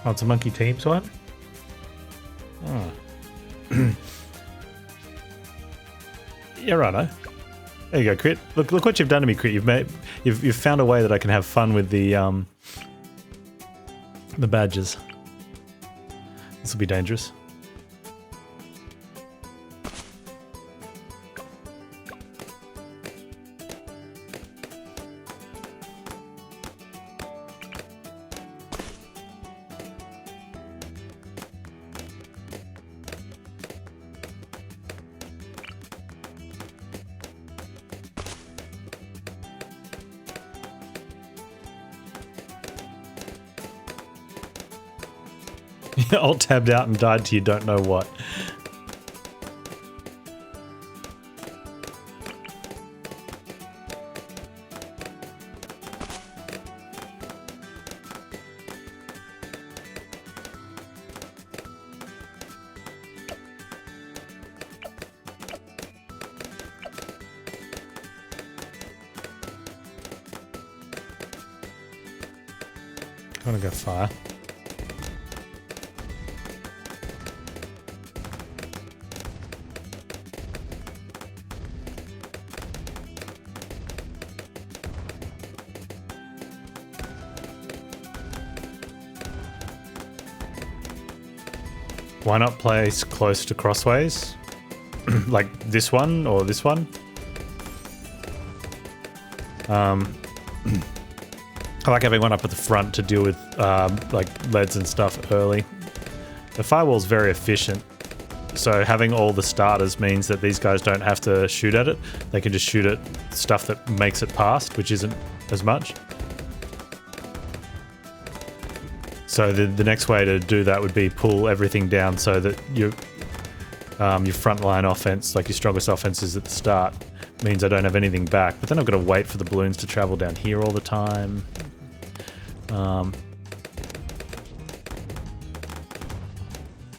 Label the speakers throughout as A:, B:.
A: Oh, it's a Monkey Teams one? Oh. Yeah, righto. There you go, Crit. Look what you've done to me, Crit. You've found a way that I can have fun with the badges. This will be dangerous. Alt tabbed out and died to you don't know what. I want to go fire. Why not place close to crossways? Like this one or this one? I like having one up at the front to deal with like leads and stuff early. The firewall's very efficient, so having all the starters means that these guys don't have to shoot at it. They can just shoot at stuff that makes it past, which isn't as much. So the next way to do that would be pull everything down so that your frontline offense, like your strongest offense, is at the start. Means I don't have anything back, but then I've got to wait for the balloons to travel down here all the time.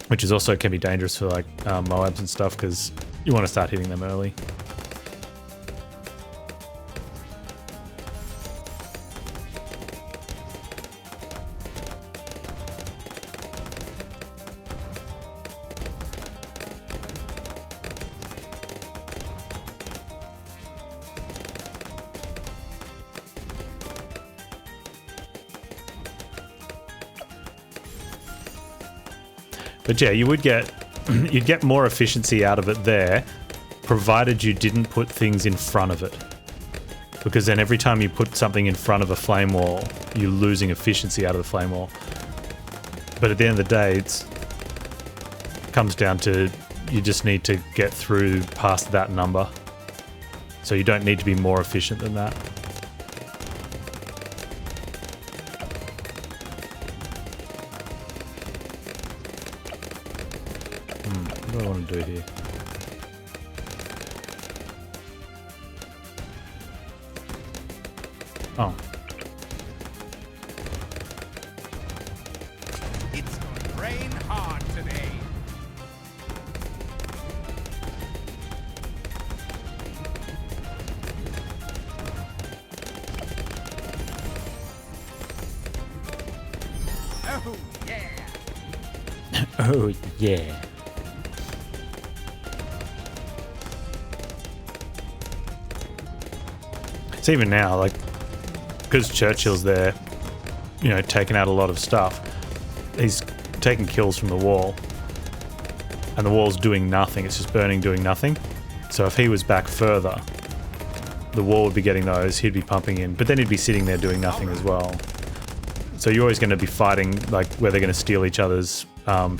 A: Which is also can be dangerous for like Moabs and stuff because you want to start hitting them early. But yeah, you'd get more efficiency out of it there, provided you didn't put things in front of it. Because then every time you put something in front of a flame wall, you're losing efficiency out of the flame wall. But at the end of the day, it comes down to you just need to get through past that number. So you don't need to be more efficient than that. What do I want to do here? Oh.
B: It's going to rain hard today. Oh, yeah.
A: Oh, yeah. It's even now, like, because Churchill's there, you know, taking out a lot of stuff, he's taking kills from the wall. And the wall's doing nothing, it's just burning, doing nothing. So if he was back further, the wall would be getting those, he'd be pumping in, but then he'd be sitting there doing nothing as well. So you're always going to be fighting, like, where they're going to steal each other's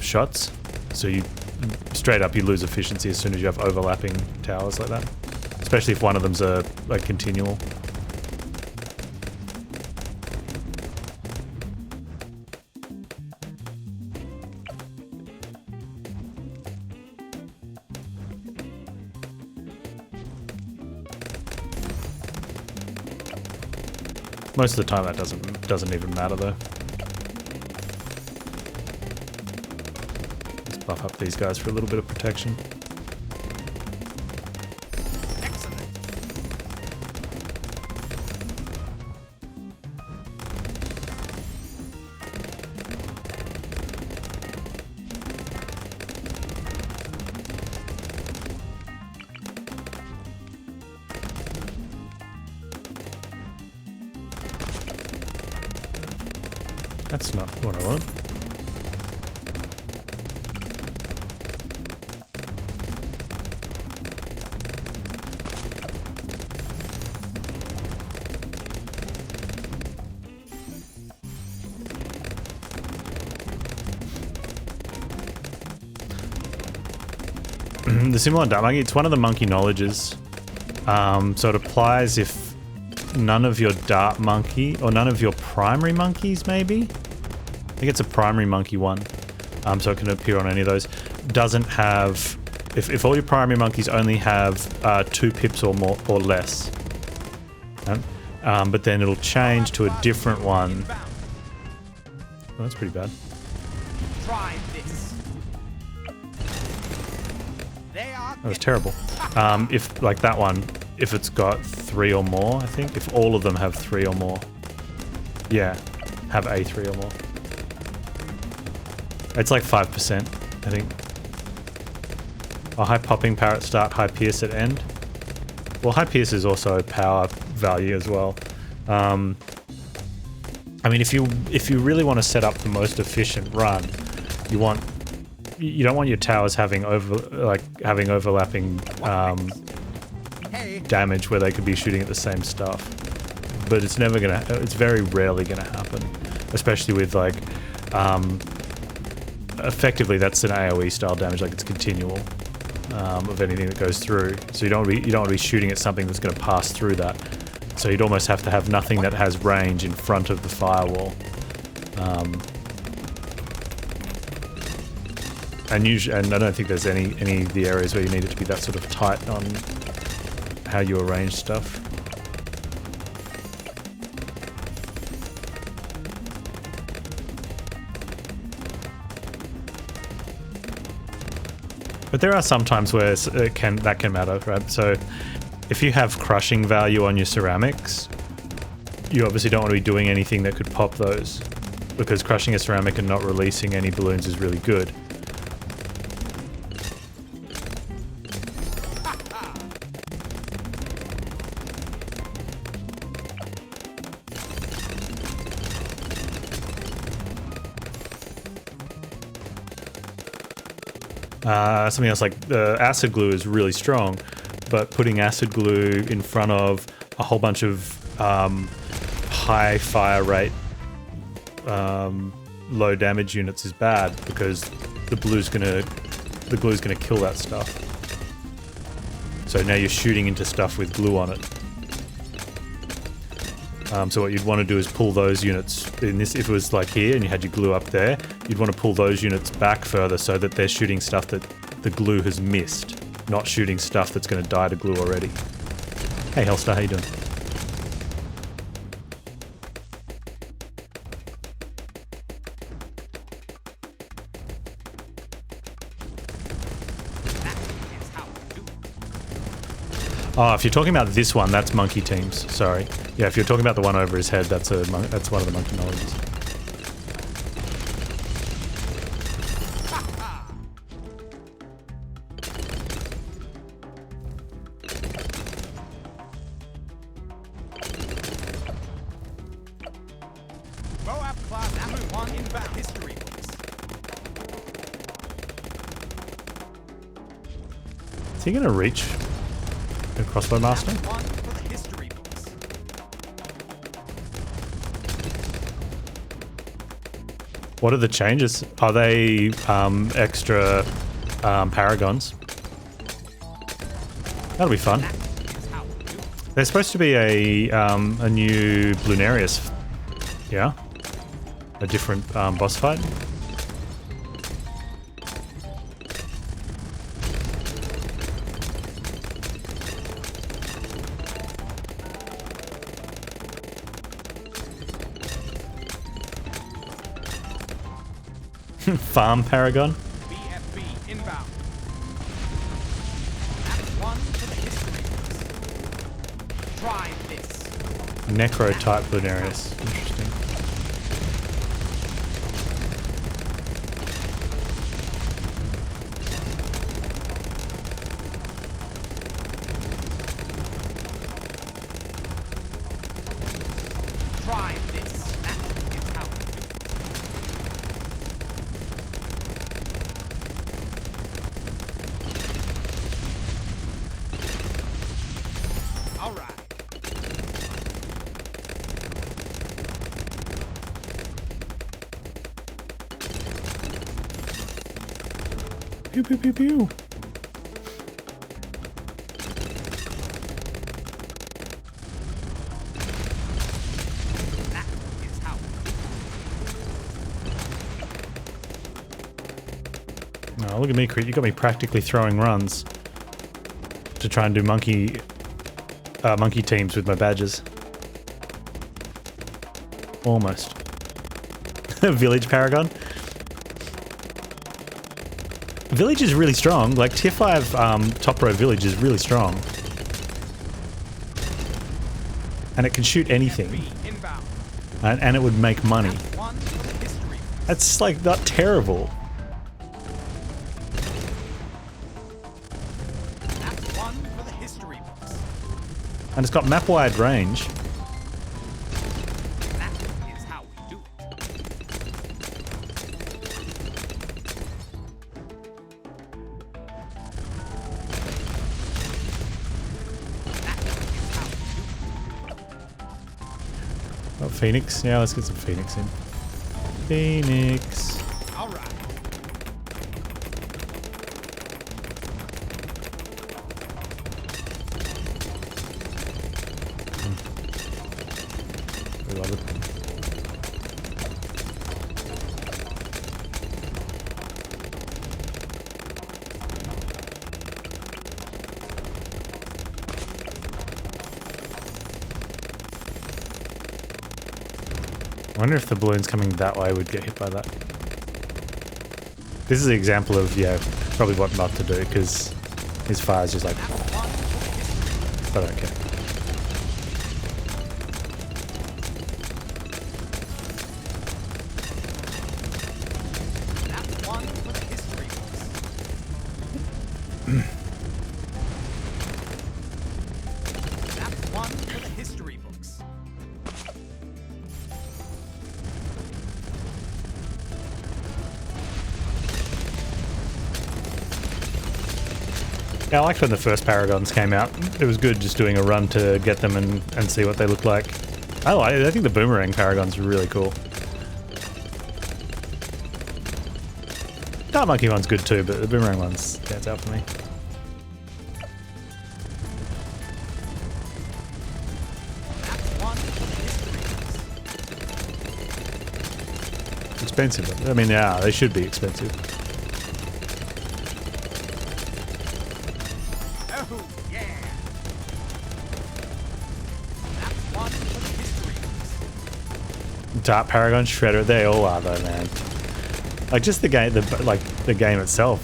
A: shots. So you, straight up, you lose efficiency as soon as you have overlapping towers like that. Especially if one of them's a continual. Most of the time that doesn't even matter though. Let's buff up these guys for a little bit of protection. That's not what I want. The symbol on Dark Monkey, it's one of the monkey knowledges. So it applies if none of your Dart Monkey, or none of your primary monkeys, maybe? I think it's a primary monkey one. So it can appear on any of those. Doesn't have... If all your primary monkeys only have 2 pips or more or less. But then it'll change to a different one. Oh, that's pretty bad.
B: Try this.
A: That was terrible. If, like that one, if it's got 3 or more, I think. If all of them have 3 or more. Yeah, have a 3 or more. It's like 5%, I think. A high popping parrot start, high pierce at end. Well, high pierce is also a power value as well. I mean, if you really want to set up the most efficient run, you don't want your towers having overlapping damage where they could be shooting at the same stuff. But it's never gonna. It's very rarely gonna happen, especially with like. Effectively, that's an AOE style damage, like it's continual of anything that goes through. So you don't want to be shooting at something that's going to pass through that. So you'd almost have to have nothing that has range in front of the firewall. And I don't think there's any of the areas where you need it to be that sort of tight on how you arrange stuff. But there are some times where that can matter, right? So if you have crushing value on your ceramics, you obviously don't want to be doing anything that could pop those, because crushing a ceramic and not releasing any balloons is really good. Something else like acid glue is really strong, but putting acid glue in front of a whole bunch of high fire rate, low damage units is bad, because the glue's gonna kill that stuff. So now you're shooting into stuff with glue on it. So what you'd want to do is pull those units, if it was like here and you had your glue up there, you'd want to pull those units back further so that they're shooting stuff that the glue has missed, not shooting stuff that's going to die to glue already. Hey Hellstar, how you doing? Oh, if you're talking about this one, that's monkey teams. Sorry. Yeah, if you're talking about the one over his head, that's one of the monkey knowledges.
B: Moab class ammo inbound history books.
A: Is he gonna reach a crossbow master? What are the changes? Are they extra paragons? That'll be fun. There's supposed to be a new Bloonarius. Yeah? A different boss fight? Farm Paragon.
B: BFB inbound. That's one for the history books. Try this.
A: Necro type Bloonarius. Interesting.
B: Try this. That is how to do it.
A: Pew pew pew pew.
B: That is how.
A: Oh, look at me, Crit. You got me practically throwing runs to try and do monkey teams with my badges. Almost. Village Paragon. Village is really strong. Like tier 5 top row village is really strong. And it can shoot anything.
B: Inbound.
A: And it would make money.
B: One for the history.
A: That's like not terrible.
B: That's one for the history books.
A: And it's got map wide range.
B: That is how we do it. That is how we do it.
A: Oh, Phoenix. Yeah, let's get some Phoenix in. Phoenix.
B: All right.
A: We love it. I wonder if the balloons coming that way would get hit by that. This is an example of, yeah, probably what not to do, because his fire is just like, I don't care.
B: That's one for the history books. That's one for the history books.
A: Yeah, I liked when the first Paragons came out. It was good just doing a run to get them and see what they look like. I think the Boomerang Paragon's really cool. Dark Monkey one's good too, but the Boomerang one stands out for me.
B: That's one for the history books.
A: Expensive. I mean, yeah, they should be expensive.
B: Oh, yeah. That's one for the history books.
A: Dark Paragon, Shredder, they all are though, man. Like just the game, the game itself.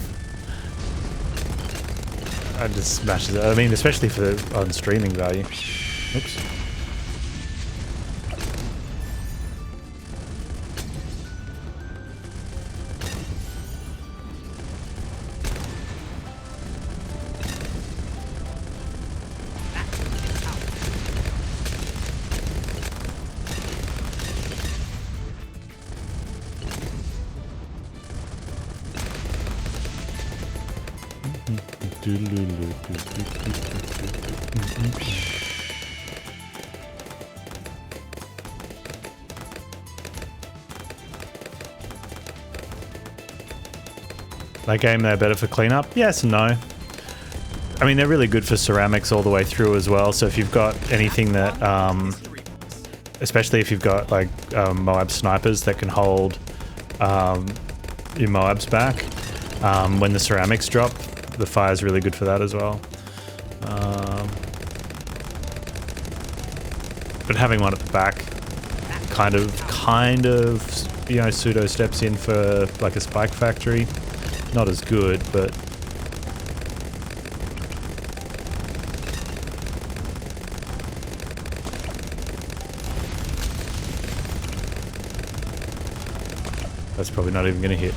A: I just smashes it. I mean, especially for on streaming value. Oops. That game, they're better for cleanup? Yes and no. I mean, they're really good for ceramics all the way through as well. So if you've got anything that, especially if you've got like Moab snipers that can hold your Moabs back, when the ceramics drop, the fire's really good for that as well. But having one at the back kind of, you know, pseudo steps in for like a spike factory. Not as good, but that's probably not even going to hit.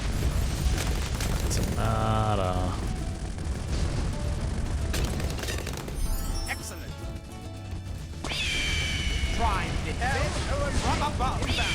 A: Doesn't matter.
B: Excellent. Try this. From above. Inbound.